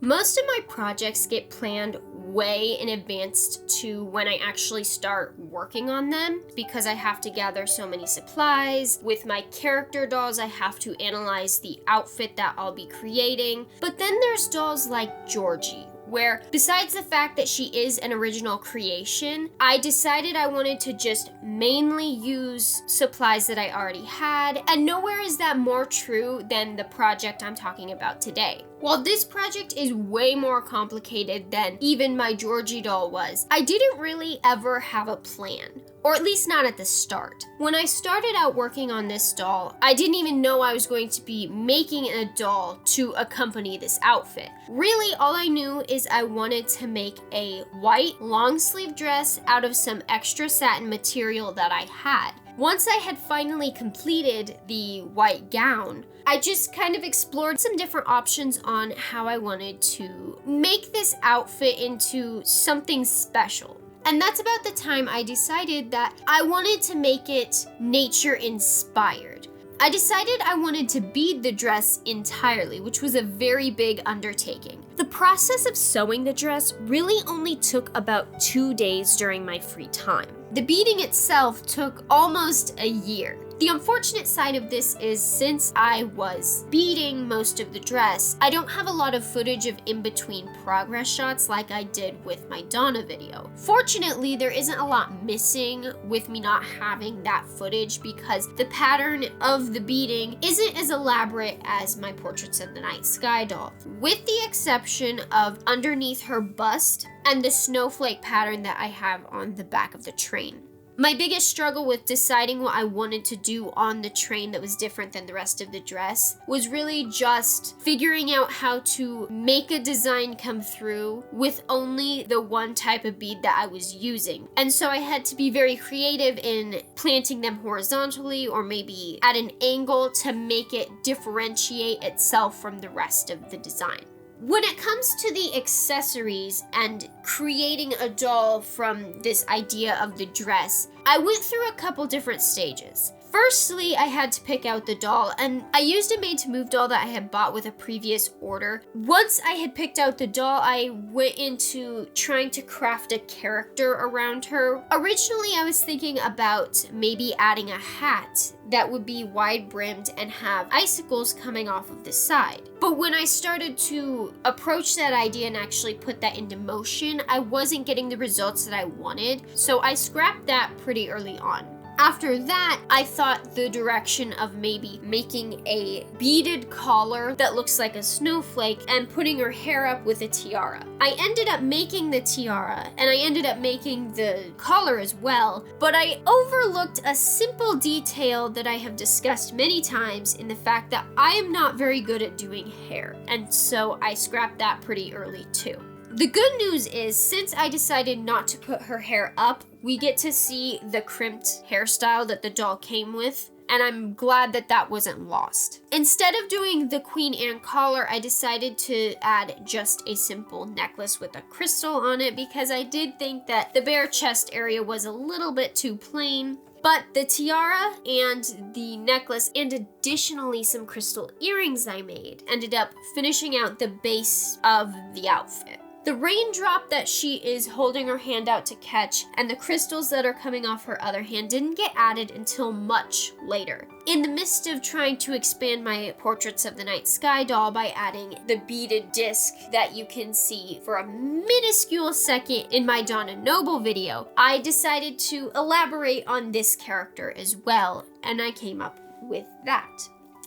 Most of my projects get planned way in advance to when I actually start working on them because I have to gather so many supplies. With my character dolls, I have to analyze the outfit that I'll be creating. But then there's dolls like Georgie, where besides the fact that she is an original creation, I decided I wanted to just mainly use supplies that I already had, and nowhere is that more true than the project I'm talking about today. While this project is way more complicated than even my Georgie doll was, I didn't really ever have a plan. Or at least not at the start. When I started out working on this doll, I didn't even know I was going to be making a doll to accompany this outfit. Really, all I knew is I wanted to make a white long sleeve dress out of some extra satin material that I had. Once I had finally completed the white gown, I just kind of explored some different options on how I wanted to make this outfit into something special. And that's about the time I decided that I wanted to make it nature inspired. I decided I wanted to bead the dress entirely, which was a very big undertaking. The process of sewing the dress really only took about 2 days during my free time. The beading itself took almost a year. The unfortunate side of this is since I was beading most of the dress, I don't have a lot of footage of in-between progress shots like I did with my Donna video. Fortunately, there isn't a lot missing with me not having that footage because the pattern of the beading isn't as elaborate as my Portraits of the Night Sky doll, with the exception of underneath her bust and the snowflake pattern that I have on the back of the train. My biggest struggle with deciding what I wanted to do on the train that was different than the rest of the dress was really just figuring out how to make a design come through with only the one type of bead that I was using. And so I had to be very creative in planting them horizontally or maybe at an angle to make it differentiate itself from the rest of the design. When it comes to the accessories and creating a doll from this idea of the dress, I went through a couple different stages. Firstly, I had to pick out the doll, and I used a made-to-move doll that I had bought with a previous order. Once I had picked out the doll, I went into trying to craft a character around her. Originally, I was thinking about maybe adding a hat that would be wide-brimmed and have icicles coming off of the side. But when I started to approach that idea and actually put that into motion, I wasn't getting the results that I wanted, so I scrapped that pretty early on. After that, I thought the direction of maybe making a beaded collar that looks like a snowflake and putting her hair up with a tiara. I ended up making the tiara and I ended up making the collar as well, but I overlooked a simple detail that I have discussed many times in the fact that I am not very good at doing hair, and so I scrapped that pretty early too. The good news is, since I decided not to put her hair up, we get to see the crimped hairstyle that the doll came with, and I'm glad that that wasn't lost. Instead of doing the Queen Anne collar, I decided to add just a simple necklace with a crystal on it because I did think that the bare chest area was a little bit too plain. But the tiara and the necklace, and additionally some crystal earrings I made, ended up finishing out the base of the outfit. The raindrop that she is holding her hand out to catch and the crystals that are coming off her other hand didn't get added until much later. In the midst of trying to expand my Portraits of the Night Sky doll by adding the beaded disc that you can see for a minuscule second in my Donna Noble video, I decided to elaborate on this character as well, and I came up with that.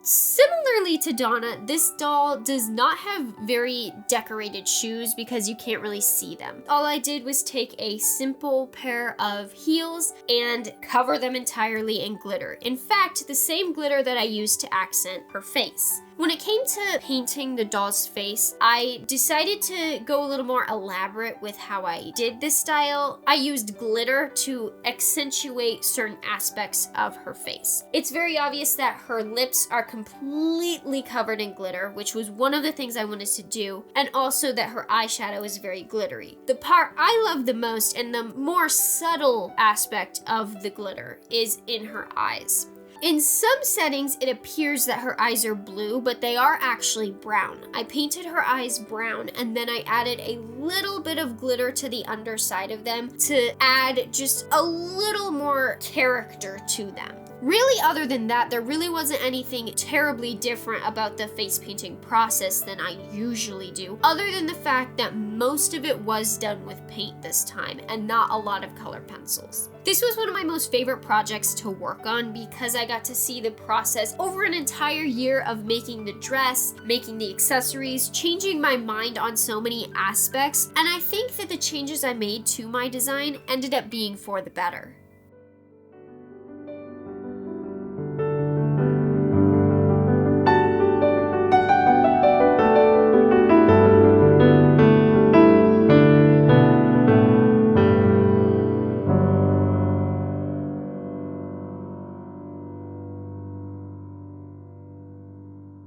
Similarly to Donna, this doll does not have very decorated shoes because you can't really see them. All I did was take a simple pair of heels and cover them entirely in glitter. In fact, the same glitter that I used to accent her face. When it came to painting the doll's face, I decided to go a little more elaborate with how I did this style. I used glitter to accentuate certain aspects of her face. It's very obvious that her lips are completely covered in glitter, which was one of the things I wanted to do, and also that her eyeshadow is very glittery. The part I love the most and the more subtle aspect of the glitter is in her eyes. In some settings, it appears that her eyes are blue, but they are actually brown. I painted her eyes brown, and then I added a little bit of glitter to the underside of them to add just a little more character to them. Really, other than that, there really wasn't anything terribly different about the face painting process than I usually do, other than the fact that most of it was done with paint this time and not a lot of color pencils. This was one of my most favorite projects to work on because I got to see the process over an entire year of making the dress, making the accessories, changing my mind on so many aspects, and I think that the changes I made to my design ended up being for the better.